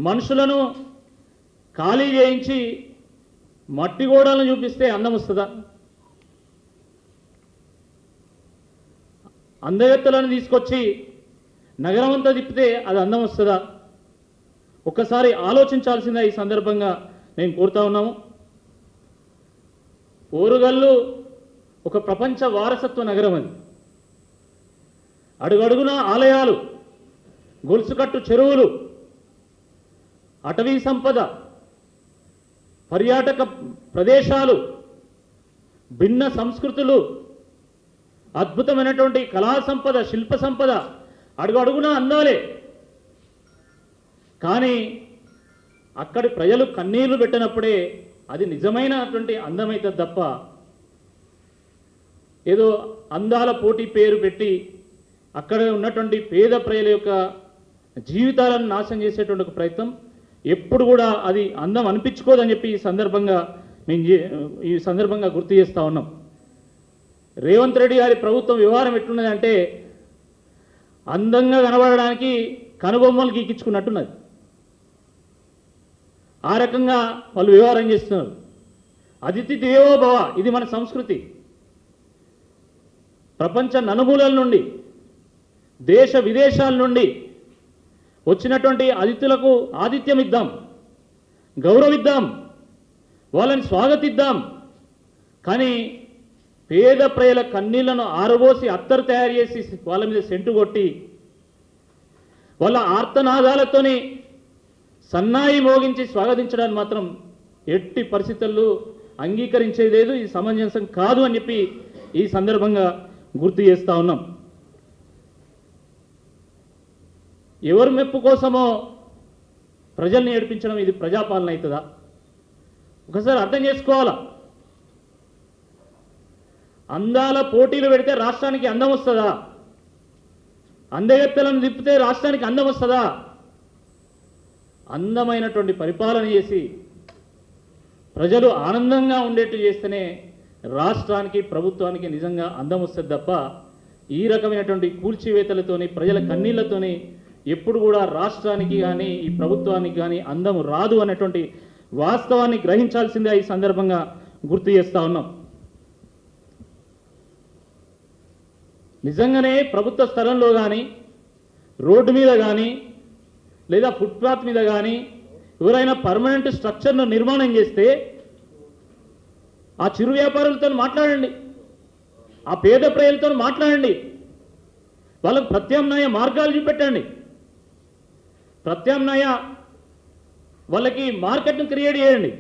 మనుషులను ఖాళీ చేయించి మట్టి గోడలను చూపిస్తే అందం వస్తుందా? అందగత్తెలను తీసుకొచ్చి నగరం అంతా తిప్పితే అది అందం వస్తుందా? ఒక్కసారి ఆలోచించాల్సిందే ఈ సందర్భంగా నేను కోరుతా ఉన్నాము. ఓరుగల్లు ఒక ప్రపంచ వారసత్వ నగరం. అది అడుగడుగున ఆలయాలు, గొలుసుకట్టు చెరువులు, అటవీ సంపద, పర్యాటక ప్రదేశాలు, భిన్న సంస్కృతులు, అద్భుతమైనటువంటి కళా సంపద, శిల్ప సంపద, అడుగడుగున అందాలే. కానీ అక్కడి ప్రజలు కన్నీళ్లు పెట్టినప్పుడే అది నిజమైనటువంటి అందమైతుంది తప్ప ఏదో అందాల పోటీ పేరు పెట్టి అక్కడ ఉన్నటువంటి పేద ప్రజల యొక్క జీవితాలను నాశనం చేసేటువంటి ఒక ప్రయత్నం ఎప్పుడు కూడా అది అందం అనిపించుకోదని చెప్పి ఈ సందర్భంగా గుర్తు చేస్తూ ఉన్నాం. రేవంత్ రెడ్డి గారి ప్రభుత్వం వ్యవహారం ఎట్లున్నది అంటే అందంగా కనబడడానికి కనుబొమ్మలు గీకించుకున్నట్టున్నది. ఆ రకంగా వాళ్ళు వ్యవహారం చేస్తున్నారు. అతిథి దేవో భవ, ఇది మన సంస్కృతి. ప్రపంచ నలుమూలల నుండి, దేశ విదేశాల నుండి వచ్చినటువంటి అతిథులకు ఆతిథ్యం ఇద్దాం, గౌరవిద్దాం, వాళ్ళని స్వాగతిద్దాం. కానీ పేద ప్రజల కన్నీళ్లను ఆరబోసి అత్తరు తయారు చేసి వాళ్ళ మీద సెంటు కొట్టి వాళ్ళ ఆర్తనాదాలతోని సన్నాయి మోగించి స్వాగతించడానికి మాత్రం ఎట్టి పరిస్థితుల్లో అంగీకరించేది లేదు. ఇది సమంజసం కాదు అని చెప్పి ఈ సందర్భంగా గుర్తు చేస్తూ ఉన్నాం. ఎవరు మెప్పు కోసమో ప్రజల్ని ఏడిపించడం ఇది ప్రజాపాలన అవుతుందా? ఒకసారి అర్థం చేసుకోవాలా. అందాల పోటీలు పెడితే రాష్ట్రానికి అందం వస్తుందా? అందగత్తెలను తిప్పితే రాష్ట్రానికి అందం వస్తుందా? అందమైనటువంటి పరిపాలన చేసి ప్రజలు ఆనందంగా ఉండేట్టు చేస్తేనే రాష్ట్రానికి, ప్రభుత్వానికి నిజంగా అందం వస్తుంది తప్ప ఈ రకమైనటువంటి కూల్చివేతలతోని, ప్రజల కన్నీళ్లతోని ఎప్పుడు కూడా రాష్ట్రానికి కానీ ఈ ప్రభుత్వానికి కానీ అందం రాదు అనేటువంటి వాస్తవాన్ని గ్రహించాల్సిందే ఈ సందర్భంగా గుర్తు చేస్తూ ఉన్నాం. నిజంగానే ప్రభుత్వ స్థలంలో కానీ, రోడ్డు మీద కానీ, లేదా ఫుట్పాత్ మీద కానీ ఎవరైనా పర్మనెంట్ స్ట్రక్చర్ను నిర్మాణం చేస్తే ఆ చిరు వ్యాపారులతో మాట్లాడండి, ఆ పేద ప్రజలతో మాట్లాడండి, వాళ్ళకు ప్రత్యామ్నాయ మార్గాలు చూపెట్టండి, ప్రత్యామ్నాయ వాళ్ళకి మార్కెట్ను క్రియేట్ చేయండి,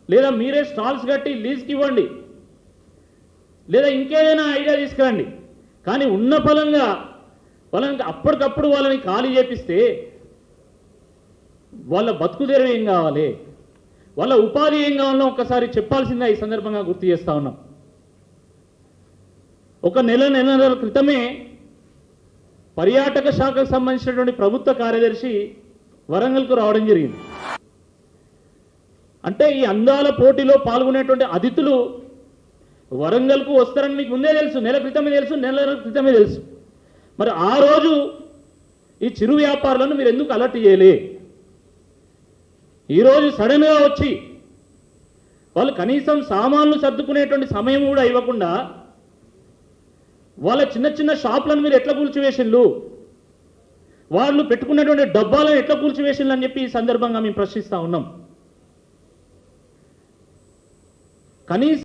లేదా మీరే స్టాల్స్ కట్టి లీజ్కి ఇవ్వండి, లేదా ఇంకేదైనా ఐడియా తీసుకురండి. కానీ ఉన్న ఫలంగా వాళ్ళని అప్పటికప్పుడు వాళ్ళని ఖాళీ చేపిస్తే వాళ్ళ బతుకుదెరువు ఏం కావాలి, వాళ్ళ ఉపాధి ఏం కావాలో ఒక్కసారి చెప్పాల్సిందే ఈ సందర్భంగా గుర్తు చేస్తూ ఉన్నాం. ఒక నెలల క్రితమే పర్యాటక శాఖకు సంబంధించినటువంటి ప్రభుత్వ కార్యదర్శి వరంగల్కు రావడం జరిగింది. అంటే ఈ అందాల పోటీలో పాల్గొనేటువంటి అతిథులు వరంగల్కు వస్తారని మీకు ముందే తెలుసు, నెల క్రితమే తెలుసు. మరి ఆ రోజు ఈ చిరు వ్యాపారులను మీరు ఎందుకు అలర్ట్ చేయలే? ఈరోజు సడన్గా వచ్చి వాళ్ళు కనీసం సామాన్లు సర్దుకునేటువంటి సమయం కూడా ఇవ్వకుండా వాళ్ళ చిన్న చిన్న షాపులను మీరు ఎట్లా కూల్చివేసిండ్రు, వాళ్ళు పెట్టుకున్నటువంటి డబ్బాలను ఎట్లా కూల్చివేసిండ్రు అని చెప్పి ఈ సందర్భంగా మేము ప్రశ్నిస్తూ ఉన్నాం. కనీసం